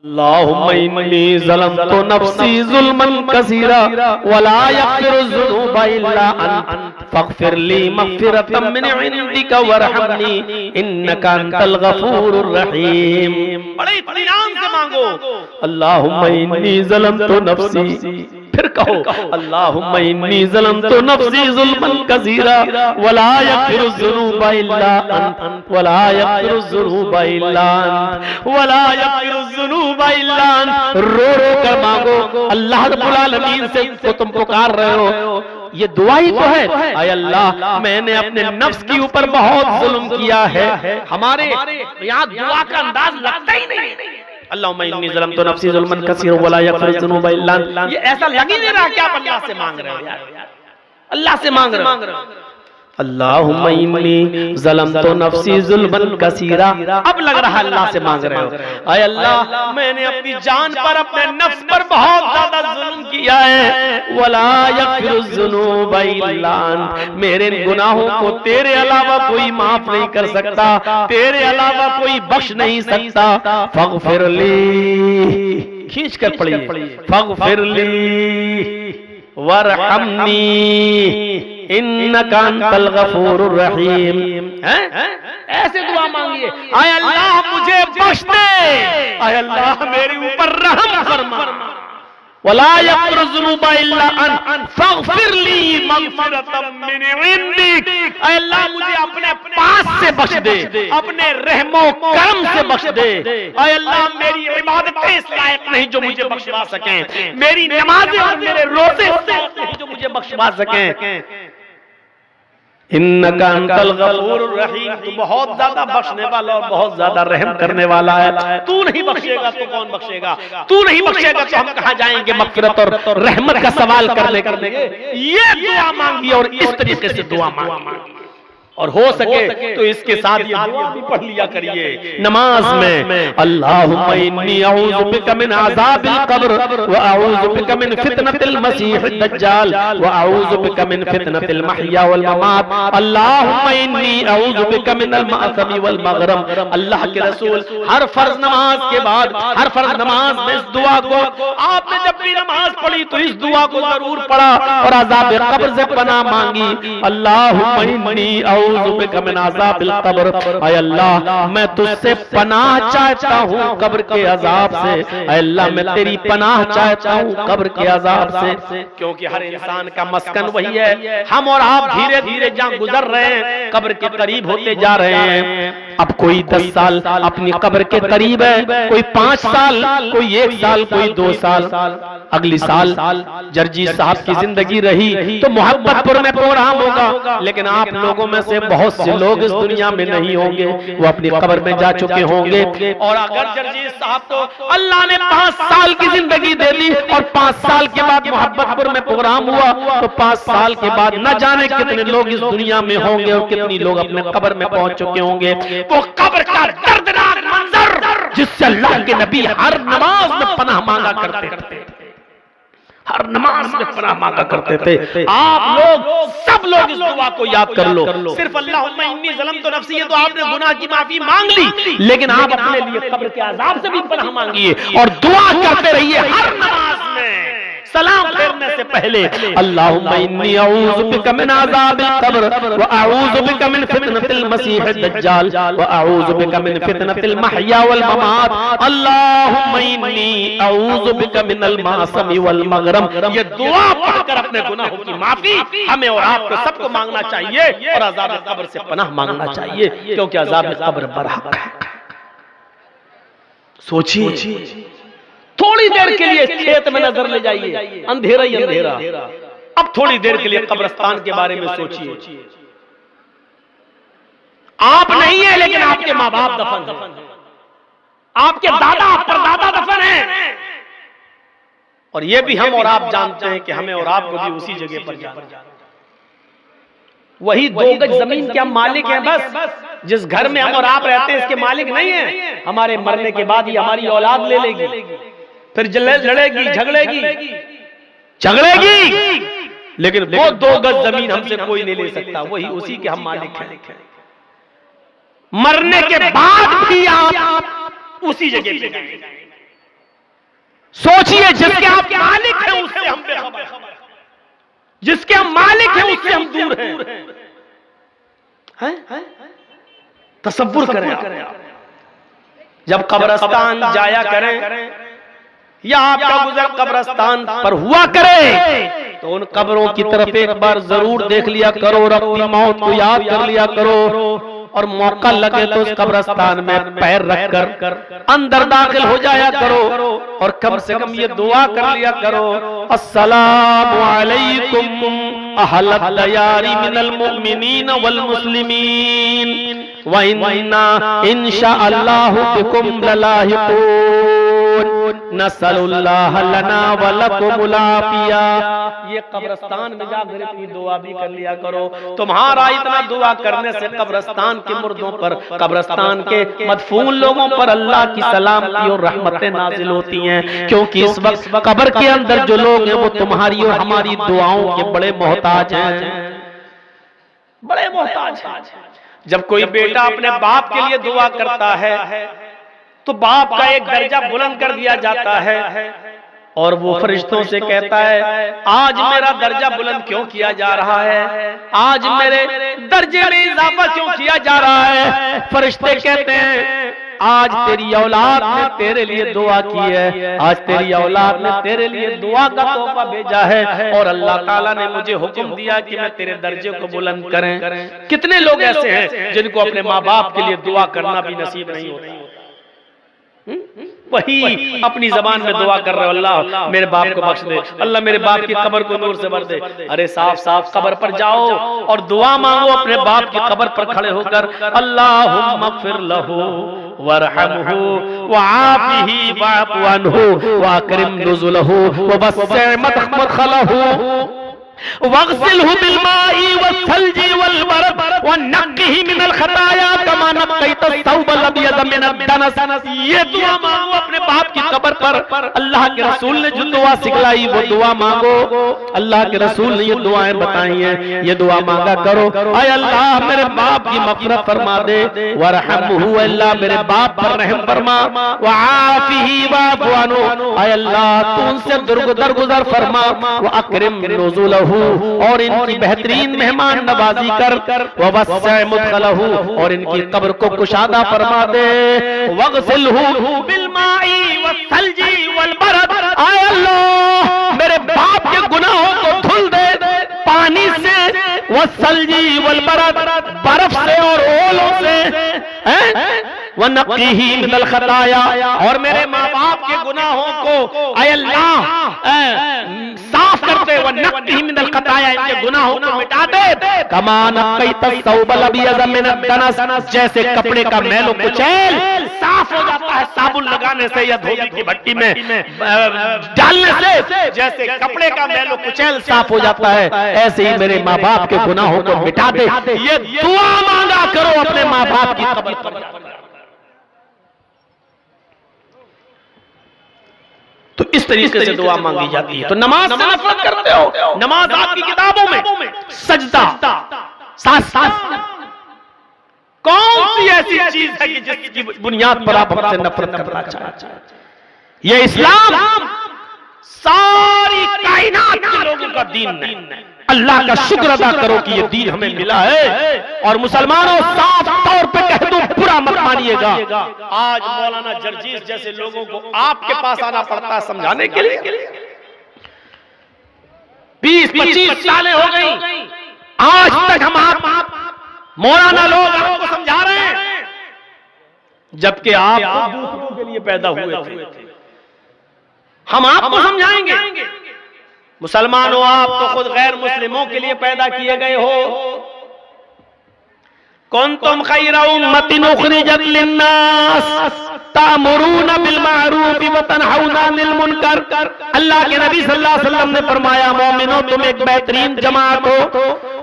अल्लाहुम्मा इन्नी ज़लमतु नफ्सी ज़ुल्मन कसीरा वला यग़फ़िरुज़्ज़ुनूबा इल्ला अंत फ़ग़फ़िर ली मग़फ़िरतम मिन इंदिका वरहमनी इन्नका अंतल गफ़ूरुर रहीम। बड़े इत्मीनान से मांगो, अल्लाहुम्मा इन्नी ज़लमतु नफ्सी, फिर कहो अल्लाहुम्मा इन्नी ज़लमतु नफ्सी ज़ुल्मन कसीरा वला यग़फ़िरुज़्ज़ुनूबा इल्ला अंत वला यग़फ़िरुज़्ज़ुनूबा इल्ला अंत वला यग़फ़िरुज़्ज़ुनूबा इल्ला अंत। रो रो कर मांगो, अल्लाह रब्बुल आलमीन से को तुम पुकार रहे हो, ये दुआ ही तो है। आय अल्लाह, मैंने अपने नफ्स के ऊपर बहुत जुल्म किया है। हमारे यहाँ दुआ का अंदाज लगता ही नहीं। अल्लाहुम्मा इन्नी ज़लमतु नफ्सी ज़ुल्मन कसीरा वला यग़फ़िरुज़्ज़ुनूबा इल्ला अंत। ये ऐसा लग ही नहीं रहा कि आप अल्लाह से मांग रहे हो यार, अल्लाह से मांग रहे हो। अल्लाहुम्मा इन्नी ज़लमतु नफ्सी ज़ुल्मन कसीरा, अब लग रहा है अल्लाह से मांग रहे हो। आय अल्लाह, मैंने अपनी जान पर, अपने नफ्स पर बहुत ज्यादा जुल्म किया है। वला यग़फ़िरुज़्ज़ुनूबा इल्ला अंत, मेरे गुनाहों को तेरे अलावा कोई माफ नहीं कर सकता, तेरे अलावा कोई बख्श नहीं सकता। फ़ग़फ़िर ली, खींच कर पढ़िए, फ़ग़फ़िर ली वरहमनी इन्नका अंतल गफूरुर रहीम। ऐसे दुआ मांगिए, आय अल्लाह मुझे बख्श दे, आय अल्लाह मेरे ऊपर रहम फरमा। वला यग़फ़िरुज़्ज़ुनूबा इल्ला अंत फ़ग़फ़िर ली मग़फ़िरतम मिन इंदिक, आय अल्लाह मुझे अपने पास से बख्श दे, अपने रहमो करम से बख्श दे। आय अल्लाह मेरी इबादतें इस लायक नहीं जो मुझे बख्शवा सकें, मेरी नमाज़ें और मेरे रोज़े इस लायक नहीं जो मुझे बख्शवा सकें। इन्नका अंतल गफूरुर रहीम, तू बहुत ज्यादा बख्शने वाला और बहुत ज्यादा रहम करने वाला है। तू नहीं बख्शेगा तो कौन बख्शेगा, तू नहीं बख्शेगा तो हम कहाँ जाएंगे मग़फ़िरत और रहमत का सवाल करने के लिए। ये दुआ मांगी और इस तरीके से दुआ मांगी, और हो सके तो इसके साथ ये दुआ भी पढ़ लिया करिए नमाज में। अल्लाहुम्मा इन्नी अऊज़ु बिका मिन अज़ाबिल क़ब्र व अऊज़ु बिका मिन फितनतिल मसीहिद दज्जाल व अऊज़ु बिका मिन फितनतिल महया वल ममात। अल्लाहुम्मा इन्नी अऊज़ु बिका मिनल मअसमी वल मग़रम। अल्लाह के रसूल हर फर्ज नमाज के बाद, हर फर्ज नमाज में इस दुआ को, आपने जब भी नमाज पढ़ी तो इस दुआ को जरूर पढ़ा और अज़ाब क़ब्र से पनाह मांगी। अल्लाहुम्मा इन्नी अऊज़ु बिका मिन अज़ाबिल क़ब्र, आय अल्लाह मैं तुझसे पनाह चाहता हूँ कब्र के अजाब से। आय अल्लाह मैं तेरी पनाह चाहता हूँ कब्र के अजाब से, क्योंकि हर इंसान का मस्कन वही है। हम और आप धीरे धीरे जहाँ गुजर रहे हैं कब्र के करीब होते जा रहे हैं। अब कोई 10 साल अपनी कब्र के करीब है, कोई 5 साल, कोई 1 साल, कोई 2 साल। अगली साल जर्जी साहब की जिंदगी रही तो मोहब्बतपुर में प्रोग्राम होगा, लेकिन आप लोगों में से बहुत से लोग इस दुनिया में नहीं होंगे, वो अपनी कब्र में जा चुके होंगे। और अगर जर्जी साहब को अल्लाह ने 5 साल की जिंदगी दे दी और 5 साल के बाद मोहब्बतपुर में प्रोग्राम हुआ तो 5 साल के बाद न जाने कितने लोग इस दुनिया में होंगे और कितनी लोग अपने कब्र में पहुंच चुके होंगे। वो कब्र का दर्दनाक मंजर जिससे अल्लाह के नबी हर नमाज में पनाह मांगा करते थे, हर नमाज में पनाह मांगा करते थे। आप लोग सब लोग इस दुआ को याद कर लो। सिर्फ अल्लाहुम्मा इन्नी ज़लमतु नफ्सी, ये तो आपने गुनाह की माफी मांग ली, लेकिन आप अपने लिए कब्र के अजाब से भी पनाह मांगिए और दुआ करते रहिए हर नमाज में सलाम फेरने से पहले। अल्लाहुम्मा इन्नी अऊज़ु बिका मिन अज़ाबिल क़ब्र व अऊज़ु बिका मिन फितनतिल मसीहिद दज्जाल व अऊज़ु बिका मिन फितनतिल महया वल ममात। अल्लाहुम्मा इन्नी अऊज़ु बिका मिनल मअसमी वल मग़रम। ये दुआ पढ़कर अपने गुनाहों की माफी हमें और आपको सबको मांगना चाहिए और अज़ाब क़ब्र से पनाह मांगना चाहिए, क्योंकि अज़ाब क़ब्र बरहक है। सोचिए, थोड़ी देर के लिए खेत में नजर ले जाइए, अंधेरा ही अंधेरा। अब थोड़ी देर के लिए कब्रिस्तान के बारे में सोचिए। आप नहीं है लेकिन आपके माँ बाप दफन हैं, आपके दादा परदादा दफन हैं, और ये भी हम और आप जानते हैं कि हमें और आपको भी उसी जगह पर जाना है। वही 2 गज जमीन के हम मालिक हैं बस। जिस घर में हम और आप रहते हैं इसके मालिक नहीं है। हमारे मरने के बाद ही हमारी औलाद ले लेगी, फिर लड़ेगी, झगड़ेगी, लेकिन वो 2 गज जमीन हमसे कोई नहीं ले सकता। वही उसी के हम मालिक हैं। मरने के बाद भी आप उसी जगह पे जाएंगे। सोचिए, जिसके आप मालिक हैं उससे हम बेखबर, जिसके हम मालिक हैं उससे हम दूर हैं। तसव्वुर करें आप। जब कब्रिस्तान जाया करें या आपका गुजर कब्रिस्तान पर हुआ करे तो उन कब्रों की तरफ एक बार जरूर देख लिया करो और अपनी मौत को याद कर लिया करो, और मौका लगे तो उस कब्रिस्तान में पैर रखकर अंदर दाखिल हो जाया करो और कम से कम ये दुआ कर लिया करो, अस्सलामु अलैकुम अहलद दयारी मिनल मुमिनीन वल मुस्लिमीन व इन्ना इंशाअल्लाहु बिकुम ललाहिकून नसअलुल्लाह लना व लकुमुल आफिया। ये कब्रिस्तान में जाकर अपनी दुआ भी कर लिया करो। तुम्हारा इतना दुआ करने से कब्रिस्तान के मुर्दों पर, कब्रिस्तान के मदफून लोगों पर अल्लाह की सलामती और रहमतें नाजिल होती हैं, क्योंकि इस वक्त कब्र के अंदर जो लोग हैं वो तुम्हारी और हमारी दुआओं के बड़े मोहताज हैं, बड़े मोहताज हैं। जब कोई बेटा अपने बाप के लिए दुआ करता है तो बाप का एक दर्जा बुलंद कर दिया जाता है और वो फरिश्तों से कहता है, आज मेरा दर्जा बुलंद क्यों किया जा रहा है, आज मेरे दर्जे में इजाफा क्यों किया जा रहा है। फरिश्ते कहते हैं, आज तेरी औलाद ने तेरे लिए दुआ की है, आज तेरी औलाद ने तेरे लिए दुआ का तोहफा भेजा है और अल्लाह ताला ने मुझे हुक्म दिया कि मैं तेरे दर्जे को बुलंद करें। कितने लोग ऐसे हैं जिनको अपने माँ बाप के लिए दुआ करना भी नसीब नहीं होता, वही अपनी जबान में दुआ कर रहे हो, अल्लाह मेरे बाप को बख्श दे, अल्लाह मेरे बाप की कब्र को नूर से भर दे। अरे साफ साफ कब्र पर जाओ और दुआ मांगो अपने बाप की कब्र पर खड़े होकर, अल्लाहुम्मा फ़िर लहू वरहमहू वआफ़िही वअफ़ु अन्हु वअकरिम नुज़ुलहू ववस्सिअ मदखलहू वग़सिलहू बिलमाई वस्सल्जी वलबरद वनक़्क़िही मिनल ख़ताया कमा नक़्क़ैत अस-सौबल अब्यद मिनद दनस। ये दुआ मांगो अपने बाप की कब्र पर। अल्लाह के रसूल ने जो दुआ सिखलाई वो दुआ मांगो, अल्लाह के रसूल ने ये दुआएं बताई हैं, ये दुआ मांगा करो। ऐ अल्लाह मेरे बाप की मग़फ़िरत फरमा दे, वरहमहू अल्लाह मेरे बाप पर रहम फरमा, वआफ़िही वअफ़ु अन्हु ऐ अल्लाह तू उनसे दरगुजर फरमा, वअकरिम नुज़ुलहू और इनकी बेहतरीन मेहमान नवाजी कर, ववस्सिअ मुदखलहू और इनकी कब्र को कुशादा फरमा दे, वग़सिलहू बिलमाई वस्सल्जी वलबरद ऐ अल्लाह मेरे बाप के गुनाहों को धुल दे पानी से, वस्सल्जी वलबरद बर्फ से और ओलों से, वनक़्क़िही मिनल ख़ताया और मेरे माँ बाप के गुनाहों को ऐ अल्लाह साफ कर दे, वनक़्क़िही मिनल ख़ताया इनके गुनाहों को मिटा दे, कमा नक़्क़ैत अस-सौबल अब्यद मिनद दनस जैसे कपड़े का मैल व कुचैल साफ हो जाता है साबुन लगाने से या धोबी की भट्टी में डालने से, जैसे कपड़े का मैल व कुचैल साफ हो जाता है, ऐसे ही मेरे माँ बाप के गुनाहों को मिटा दे। ये दुआ मांगा करो अपने माँ बाप की कब्र पर। तो इस तरीके से दुआ मांगी जाती है। तो नमाज से नफरत करते हो, नमाज आपकी किताबों में सजदा साथ कौन सी ऐसी चीज है कि जिसकी बुनियाद पर आप हमसे नफरत करना चाहते हैं? ये इस्लाम सारी कायनात के लोगों का दीन है। अल्लाह का शुक्र अदा करो कि ये दीन हमें मिला है, और मुसलमानों साफ तौर पे कह दो, बुरा मत मानिएगा। आज मौलाना जर्जीस जैसे लोगों को आपके पास आना पड़ता है समझाने के लिए। 20-25 सालें हो गई, आज तक हम आप मौलाना लोग आपको समझा रहे हैं, जबकि आप दूसरों के लिए पैदा हुए थे। हम आपको समझाएंगे। मुसलमानों आप तो खुद गैर मुस्लिमों के लिए पैदा किए गए हो। कुंतुम खैरा उम्मतिन उखरिजत लिन्नास तामुरूना बिल मारूफ व तनहौना अनिल मुनकर। अल्लाह के नबी सल्लल्लाहु अलैहि वसल्लम ने फरमाया, मोमिनो तुम एक बेहतरीन जमात हो।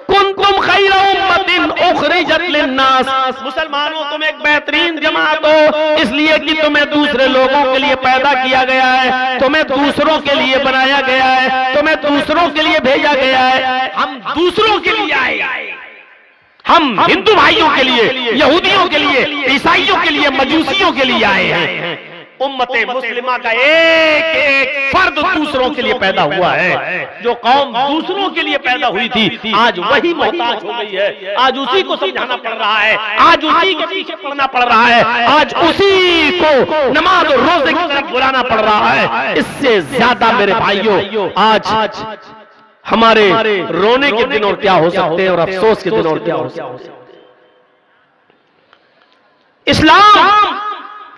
कुंतुम खैरा उम्मतिन उखरिजत लिन्नास, मुसलमानों तुम एक बेहतरीन जमात हो इसलिए कि तुम्हें दूसरे लोगों के लिए पैदा किया गया है, तुम्हें दूसरों के लिए बनाया गया है, तुम्हें दूसरों के लिए भेजा गया है। हम दूसरों के लिए आए, हम हिंदू भाइयों के लिए, यहूदियों के लिए, ईसाइयों के लिए, मजूसियों के लिए आए हैं। उम्मते मुस्लिमा का एक एक फर्द दूसरों के लिए पैदा हुआ है। जो कौम दूसरों के लिए पैदा हुई थी आज वही मोहताज हो गई है। आज उसी को समझाना पड़ रहा है, आज उसी के पीछे पड़ना पड़ रहा है, आज उसी को नमाज और रोजे की तरफ बुलाना पड़ रहा है। इससे ज्यादा मेरे भाइयों आज हमारे रोने के दिन और क्या हो सकते हैं और अफसोस के दिन और क्या हो सकते हैं। इस्लाम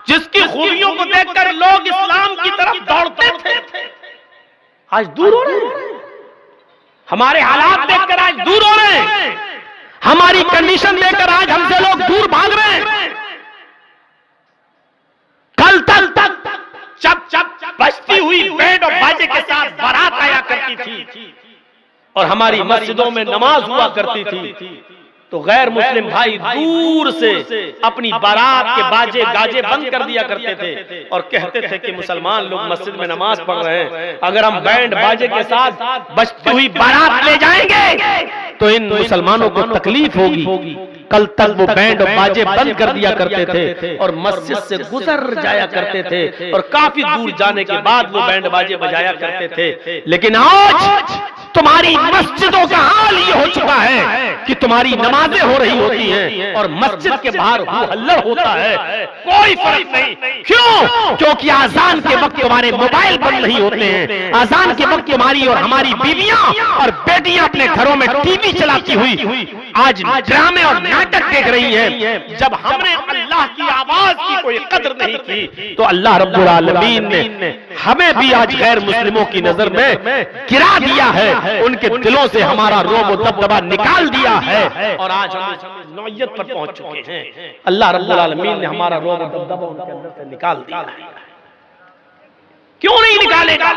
जिसकी खूबियों को देखकर लोग इस्लाम की तरफ दौड़ते थे आज दूर हो रहे हैं। हमारे हालात देखकर आज दूर हो रहे हैं। हमारी कंडीशन देखकर आज हमसे लोग दूर भाग रहे हैं। कल तक जब बजती हुई बैंड और बाजे के साथ बारात आया करती थी और हमारी मस्जिदों में नमाज हुआ करती थी तो गैर मुस्लिम भाई दूर से अपनी बारात के बाजे गाजे बंद कर दिया करते थे और कहते थे कि मुसलमान लोग मस्जिद में नमाज पढ़ रहे हैं, अगर हम बैंड बाजे के साथ बजती हुई बारात ले जाएंगे तो इन मुसलमानों को तकलीफ होगी। कल तक वो बैंड और बाजे बंद कर दिया करते थे और मस्जिद से गुजर जाया करते थे और काफी दूर जाने के बाद वो बैंड बाजे बजाया करते थे। लेकिन आज तुम्हारी मस्जिदों का हाल ये हो चुका है कि तुम्हारी नमाजें हो रही होती हैं और मस्जिद के बाहर हल्लड़ होता है, कोई फर्क नहीं। क्यों? क्योंकि आजान के वक्त तुम्हारे मोबाइल बंद नहीं होते हैं। आजान के वक्त तुम्हारी और हमारी बीवियां और बेटियां अपने घरों में टीवी चलाती हुई आज ड्रामे और नाटक देख रही हैं। जब हमने अल्लाह की आवाज की कोई कदर नहीं की तो अल्लाह रब्बुल आलमीन ने हमें भी आज गैर मुस्लिमों की नजर में गिरा दिया है, उनके दिलों से हमारा रोब और दबदबा निकाल दिया है और आज हम इस नौयत पर पहुंच चुके हैं। अल्लाह रब्बुल आलमीन ने हमारा रोब और दबदबा उनके अंदर से निकाल दिया है। क्यों नहीं निकालेगा?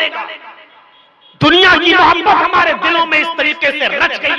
दुनिया की मोहब्बत हमारे दिलों में इस तरीके से रच गई